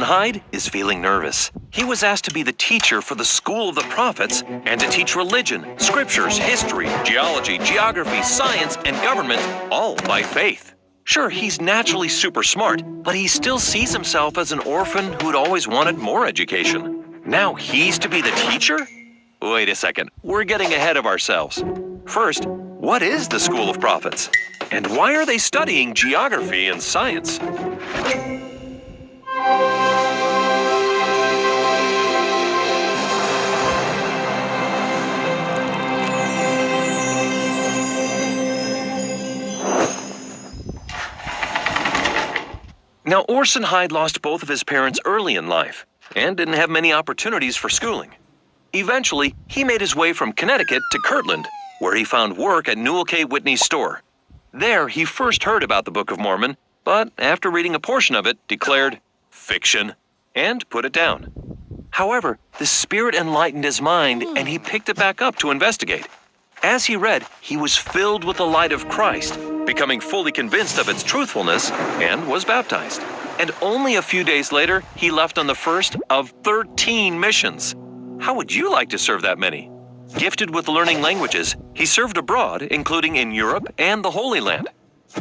Hyde is feeling nervous. He was asked to be the teacher for the School of the Prophets and to teach religion, scriptures, history, geology, geography, science, and government, all by faith. Sure, he's naturally super smart, but he still sees himself as an orphan who'd always wanted more education. Now he's to be the teacher? Wait a second, we're getting ahead of ourselves. First, what is the School of Prophets? And why are they studying geography and science? Now, Orson Hyde lost both of his parents early in life and didn't have many opportunities for schooling. Eventually, he made his way from Connecticut to Kirtland, where he found work at Newell K. Whitney's store. There, he first heard about the Book of Mormon, but after reading a portion of it, declared, "Fiction," and put it down. However, the Spirit enlightened his mind and he picked it back up to investigate. As he read, he was filled with the light of Christ, becoming fully convinced of its truthfulness, and was baptized. And only a few days later, he left on the first of 13 missions. How would you like to serve that many? Gifted with learning languages, he served abroad, including in Europe and the Holy Land.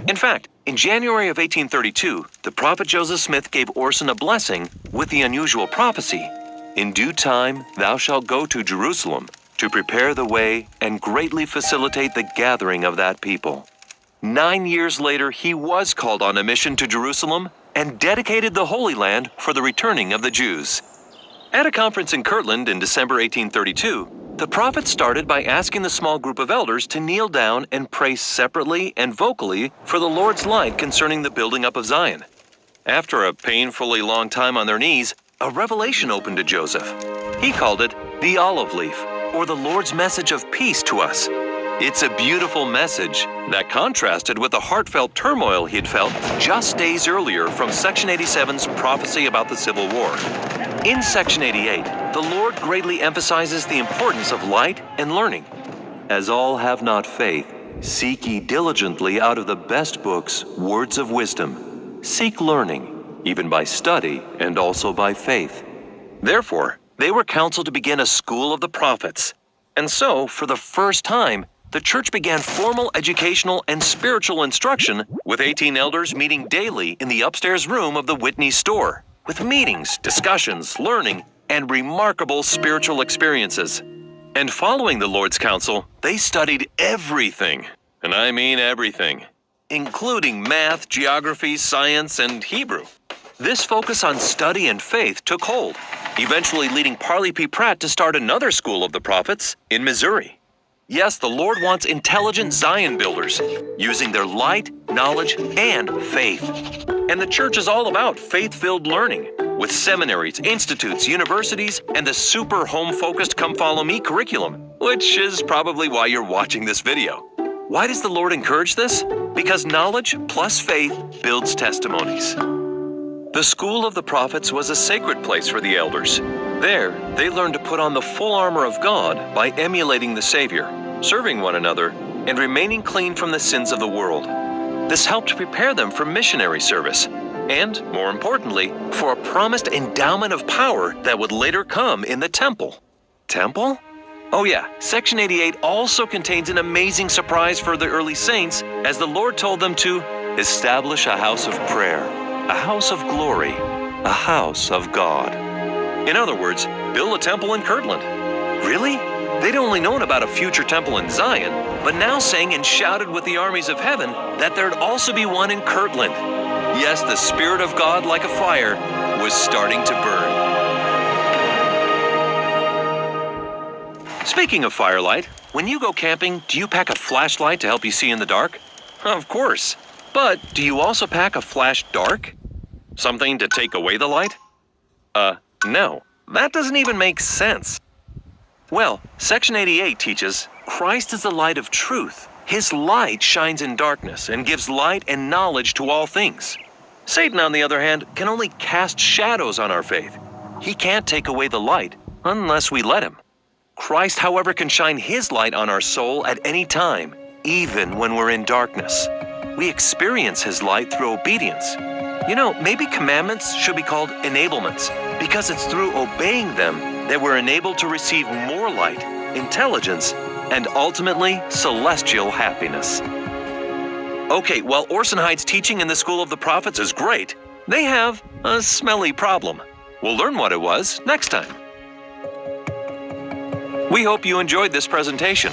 In fact, in January of 1832, the prophet Joseph Smith gave Orson a blessing with the unusual prophecy, "In due time thou shalt go to Jerusalem to prepare the way and greatly facilitate the gathering of that people." 9 years later, he was called on a mission to Jerusalem and dedicated the Holy Land for the returning of the Jews. At a conference in Kirtland in December 1832, the prophet started by asking the small group of elders to kneel down and pray separately and vocally for the Lord's light concerning the building up of Zion. After a painfully long time on their knees, a revelation opened to Joseph. He called it the olive leaf, or the Lord's message of peace to us. It's a beautiful message that contrasted with the heartfelt turmoil he had felt just days earlier from Section 87's prophecy about the Civil War. In Section 88, the Lord greatly emphasizes the importance of light and learning. "As all have not faith, seek ye diligently out of the best books words of wisdom. Seek learning, even by study and also by faith." Therefore, they were counseled to begin a school of the prophets. And so, for the first time, the church began formal educational and spiritual instruction, with 18 elders meeting daily in the upstairs room of the Whitney store, with meetings, discussions, learning, and remarkable spiritual experiences. And following the Lord's counsel, they studied everything, and I mean everything, including math, geography, science, and Hebrew. This focus on study and faith took hold, eventually leading Parley P. Pratt to start another school of the prophets in Missouri. Yes, the Lord wants intelligent Zion builders, using their light, knowledge, and faith. And the church is all about faith-filled learning, with seminaries, institutes, universities, and the super home-focused Come Follow Me curriculum, which is probably why you're watching this video. Why does the Lord encourage this? Because knowledge plus faith builds testimonies. The School of the Prophets was a sacred place for the elders. There, they learned to put on the full armor of God by emulating the Savior, serving one another, and remaining clean from the sins of the world. This helped prepare them for missionary service, and, more importantly, for a promised endowment of power that would later come in the temple. Temple? Oh yeah, Section 88 also contains an amazing surprise for the early saints, as the Lord told them to establish a house of prayer, a house of glory, a house of God. In other words, build a temple in Kirtland. Really? They'd only known about a future temple in Zion, but now sang and shouted with the armies of heaven that there'd also be one in Kirtland. Yes, the Spirit of God, like a fire, was starting to burn. Speaking of firelight, when you go camping, do you pack a flashlight to help you see in the dark? Of course. But do you also pack a flash dark? Something to take away the light? No. That doesn't even make sense. Well, Section 88 teaches Christ is the light of truth. His light shines in darkness and gives light and knowledge to all things. Satan, on the other hand, can only cast shadows on our faith. He can't take away the light unless we let him. Christ, however, can shine his light on our soul at any time, even when we're in darkness. We experience his light through obedience. Maybe commandments should be called enablements, because it's through obeying them that we're enabled to receive more light, intelligence, and ultimately celestial happiness. Okay, while Orson Hyde's teaching in the School of the Prophets is great, they have a smelly problem. We'll learn what it was next time. We hope you enjoyed this presentation.